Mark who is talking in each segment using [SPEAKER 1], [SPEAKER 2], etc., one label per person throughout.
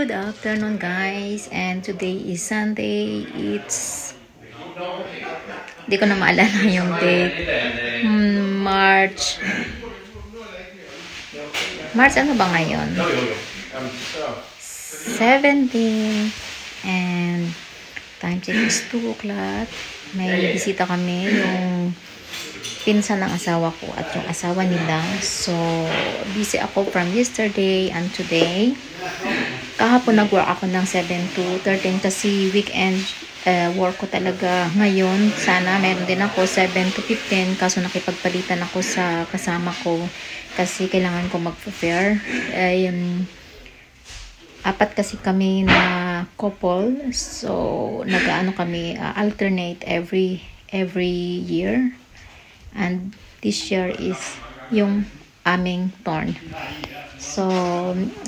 [SPEAKER 1] Good afternoon, guys, and today is Sunday. It's di ko na maalala yung date. March ano ba ngayon? 17, and time check is 2 o'clock. May bisita kami, yung pinsan ng asawa ko at yung asawa nila. So, busy ako from yesterday and today. Kahapon nag-work ako ng 7 to 13 kasi weekend work ko talaga ngayon. Sana meron din ako 7 to 15, kaso nakipagpalitan ako sa kasama ko kasi kailangan ko mag-prepare. Apat kasi kami na couple, so nag-ano kami, alternate every year. And this year is yung aming turn. So,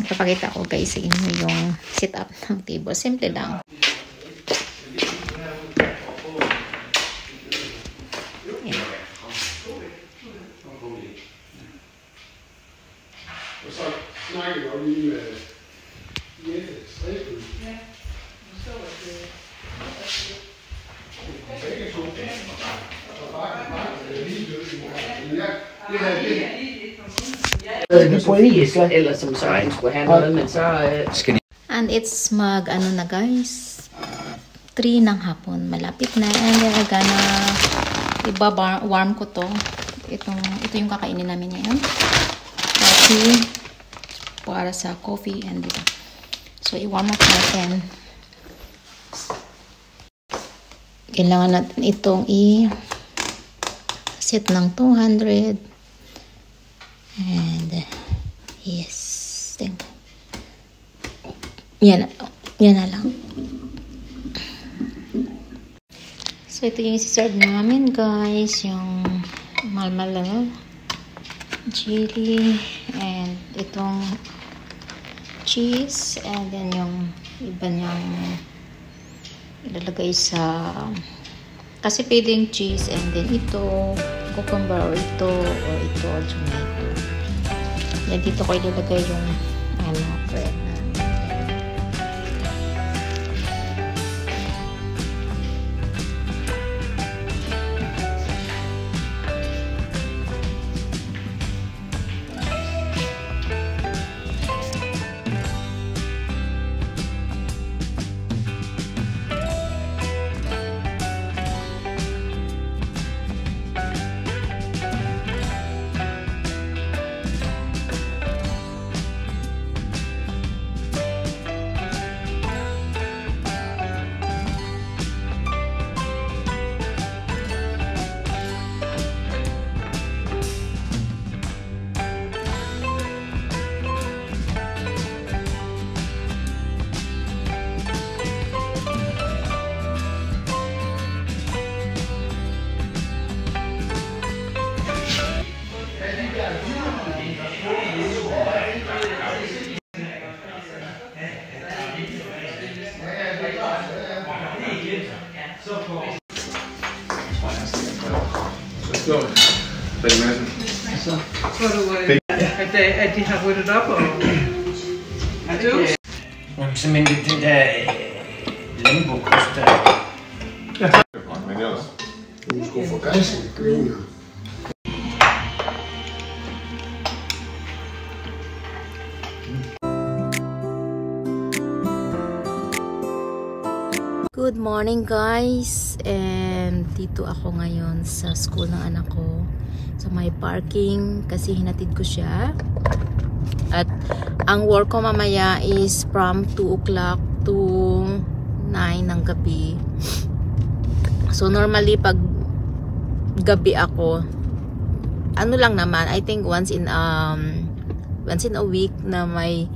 [SPEAKER 1] ipapakita ko guys sa inyo yung setup ng table. Simple lang. Yeah. And it's ano na guys, 3 ng hapon, malapit na, and we're gonna warm ko to. Ito yung kakainin namin ngayon, coffee para sa coffee, and dito. So i-warm up natin. Kailangan natin itong set ng 200. And yes, yan na lang. So ito yung isi-serve namin guys, yung malmala, chili, and itong cheese, and then yung iba niyang ilalagay sa, kasi pwedeng cheese, and then ito cucumber, or ito tomato. Yan, dito ko ilalagay yung bread na.
[SPEAKER 2] At de har ryddet op og...
[SPEAKER 3] Som en liten limbo-kost.
[SPEAKER 4] Men ellers. Du skulle få gejsel, griner.
[SPEAKER 1] Good morning guys, and dito ako ngayon sa school ng anak ko, sa may parking, kasi hinatid ko siya. At ang work ko mamaya is from 2 o'clock to 9 ng gabi. So normally pag gabi ako, ano lang naman, I think once in a week na may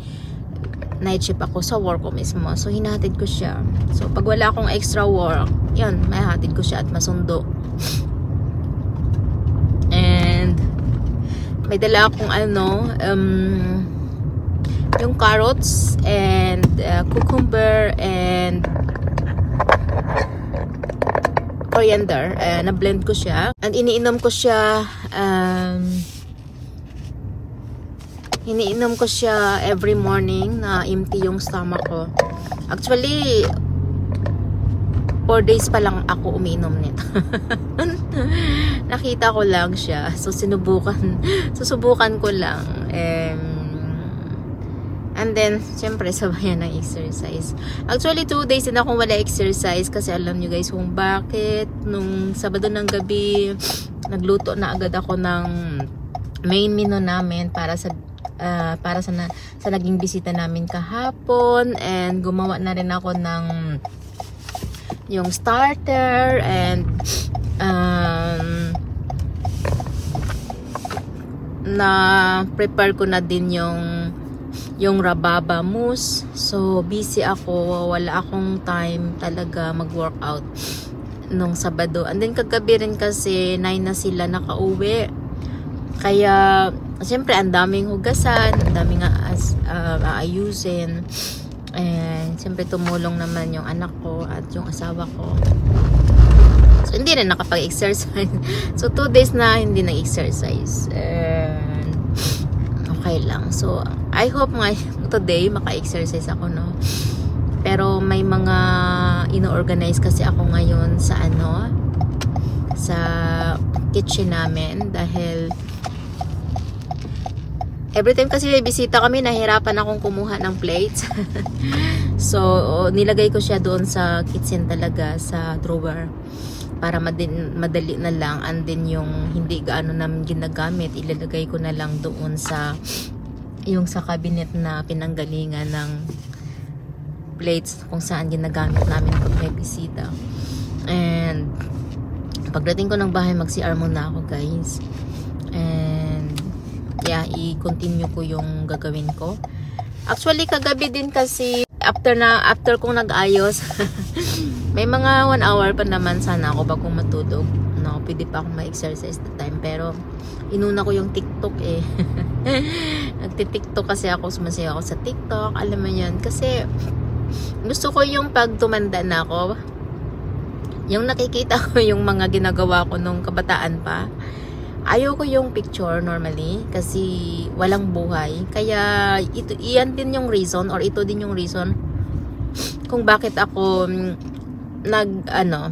[SPEAKER 1] night shift ako sa work ko mismo. So hinahatid ko siya. So pag wala akong extra work, yun, may hatid ko siya at masundo. And may dala akong yung carrots and cucumber and coriander. Na-blend ko siya. And iniinom ko siya Iniinom ko siya every morning na empty yung stomach ko. Actually, 4 days pa lang ako umiinom nito. Nakita ko lang siya. So, susubukan ko lang. And then, syempre, sabayan ng exercise. Actually, 2 days din akong wala exercise kasi alam nyo guys kung bakit. Nung Sabado ng gabi, nagluto na agad ako ng main menu namin para sa naging bisita namin kahapon. And gumawa na rin ako ng yung starter and na prepare ko na din yung rababa mousse. So busy ako, wala akong time talaga mag-workout nung Sabado. And then kagabi rin kasi 9 na sila nakauwi. Kaya siyempre ang daming hugasan, ang daming aayusin. And siyempre tumulong naman yung anak ko at yung asawa ko. So hindi rin nakapag-exercise. So 2 days na hindi na-exercise. And okay lang. So I hope nga today maka-exercise ako, no. Pero may mga ino-organize kasi ako ngayon sa sa kitchen namin dahil every time kasi may bisita kami, nahirapan akong kumuha ng plates. So, nilagay ko siya doon sa kitchen talaga, sa drawer. Para madali na lang. And then yung hindi gaano namin ginagamit, ilalagay ko na lang doon sa cabinet na pinanggalingan ng plates kung saan ginagamit namin pag may bisita. And pagdating ko ng bahay, mag-CR muna ako guys. And yeah, i-continue ko yung gagawin ko. Actually, kagabi din kasi after kong nag-ayos, may mga 1 hour pa naman sana ako bago matulog. No, pwede pa akong ma-exercise the time. Pero, inuna ko yung TikTok eh. Nagti-TikTok kasi ako, sumasayaw ako sa TikTok. Alam mo yan. Kasi, gusto ko yung pag tumanda na ako, yung nakikita ko yung mga ginagawa ko nung kabataan pa. Ayoko yung picture normally kasi walang buhay. Kaya iyan din yung reason or ito din yung reason kung bakit ako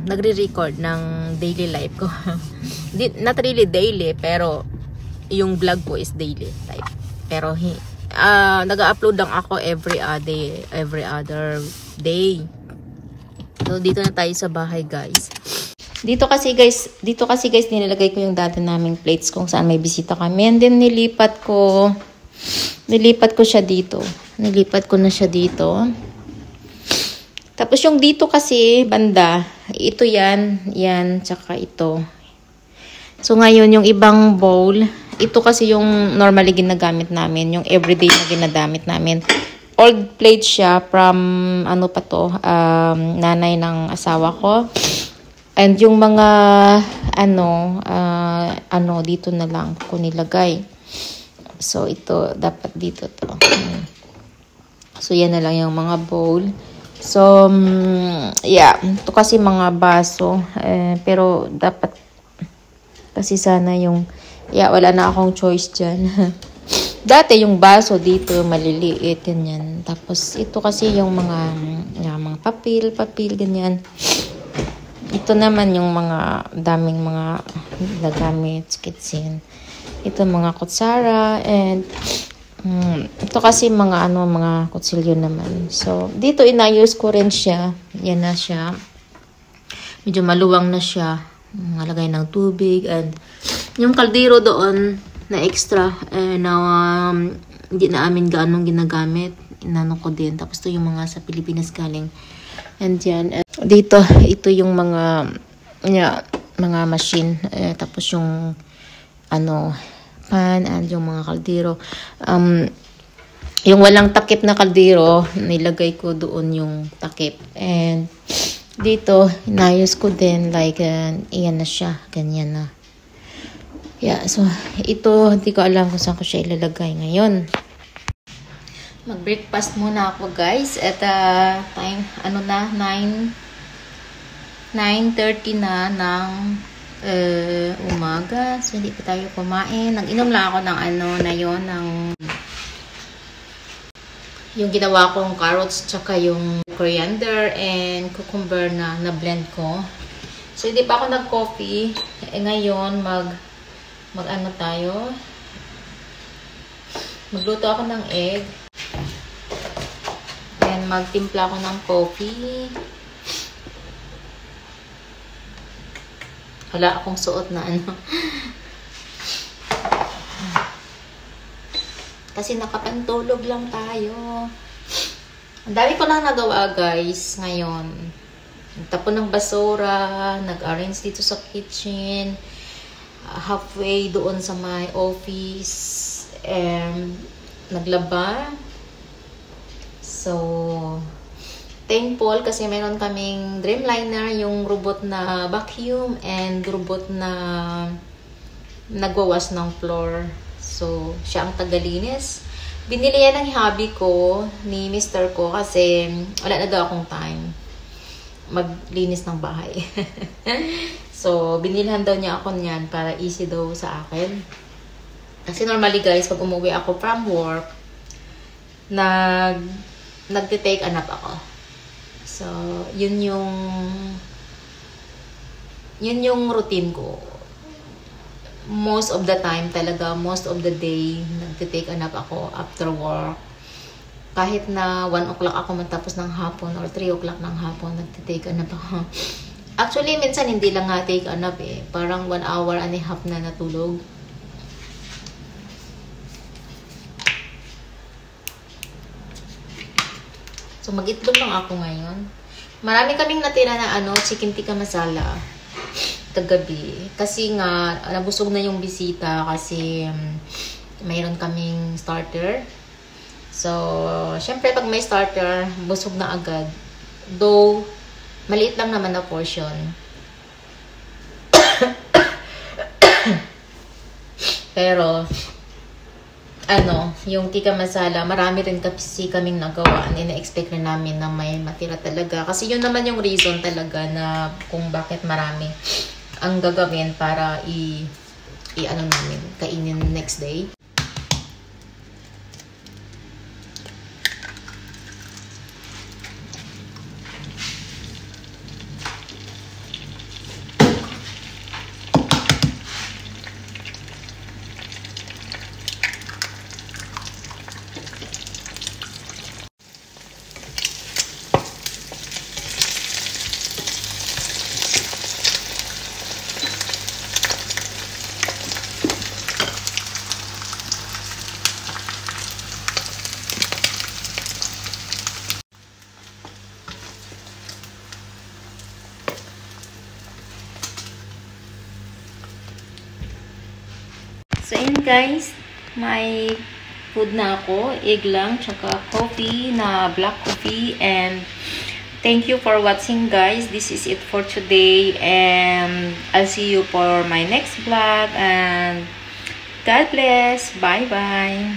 [SPEAKER 1] nagre-record ng daily life ko. Not really daily, pero yung vlog ko is daily life. Pero nag-upload lang ako every other day. So dito na tayo sa bahay, guys. Dito kasi guys nilalagay ko yung dati naming plates kung saan may bisita kami. And then nilipat ko siya dito. Nilipat ko na siya dito. Tapos yung dito kasi banda, ito yan, tsaka ito. So ngayon yung ibang bowl, ito kasi yung normally ginagamit namin, yung everyday na ginagamit namin. Old plate siya from nanay ng asawa ko. And yung mga dito na lang ko nilagay. So ito dapat dito to. So yan na lang yung mga bowl. So yeah, ito kasi mga baso, pero dapat kasi sana yung wala na akong choice diyan. Dati yung baso dito maliliit yan. Tapos ito kasi yung mga papel ganyan. Ito naman yung mga daming mga nagamit sa kitchen. Ito mga kutsara and ito kasi mga kutsilyo naman. So dito inayos ko rin siya. Yan na siya. Medyo maluwang na siya. Nalagay ng tubig and yung kaldero doon na extra hindi na amin gaanong ginagamit. Inano ko din. Tapos to yung mga sa Pilipinas galing. And yan. Dito, ito yung mga machine. Tapos yung pan and yung mga kaldero. Yung walang takip na kaldero, nilagay ko doon yung takip. And dito, inayos ko din like iyan na siya. Ganyan na. Yeah, so ito, hindi ko alam kung saan ko siya ilalagay ngayon. Mag-breakfast muna ako, guys. At time, 9:30 na ng umaga. So, hindi pa tayo kumain. Nag-inom lang ako ng yung ginawa kong carrots tsaka yung coriander and cucumber na blend ko. So hindi pa ako nag-coffee. Ngayon mag ano tayo? Magluto ako ng egg. And magtimpla ako ng coffee. Wala akong suot na ano. Kasi nakapantulog lang tayo. Ang dami ko lang nagawa guys ngayon. Nagtapon ng basura, nag-arrange dito sa kitchen, halfway doon sa my office, and naglaba. So, thankful kasi meron kaming Dreamliner, yung robot na vacuum and robot na nagwawas ng floor. So, siya ang tagalinis. Binili yan ng hubby ko, ni Mr. ko, kasi wala na daw akong time maglinis ng bahay. So, binilhan daw niya ako niyan para easy daw sa akin. Kasi normally guys, pag umuwi ako from work, nagte-take a nap ako. So, yun yung routine ko. Most of the time talaga, most of the day, nagte-take a nap ako after work. Kahit na 1 o'clock ako matapos ng hapon or 3 o'clock ng hapon, nagte-take a nap ako. Actually, minsan hindi lang nga take a nap eh. Parang 1 hour and a half na natulog. So, mag-itlog lang ako ngayon. Marami kaming natira na chicken tikka masala kagabi. Kasi nga, nabusog na yung bisita kasi mayroon kaming starter. So, syempre pag may starter, busog na agad. Though, maliit lang naman na portion. Pero, yung tikka masala, marami rin kasi kaming nagawa. Ina-expect rin namin na may matira talaga. Kasi yun naman yung reason talaga na kung bakit marami ang gagawin para namin, kainin next day. So, yun guys, may food na ako, egg lang, tsaka coffee na black coffee, and thank you for watching guys. This is it for today, and I'll see you for my next vlog, and God bless. Bye bye.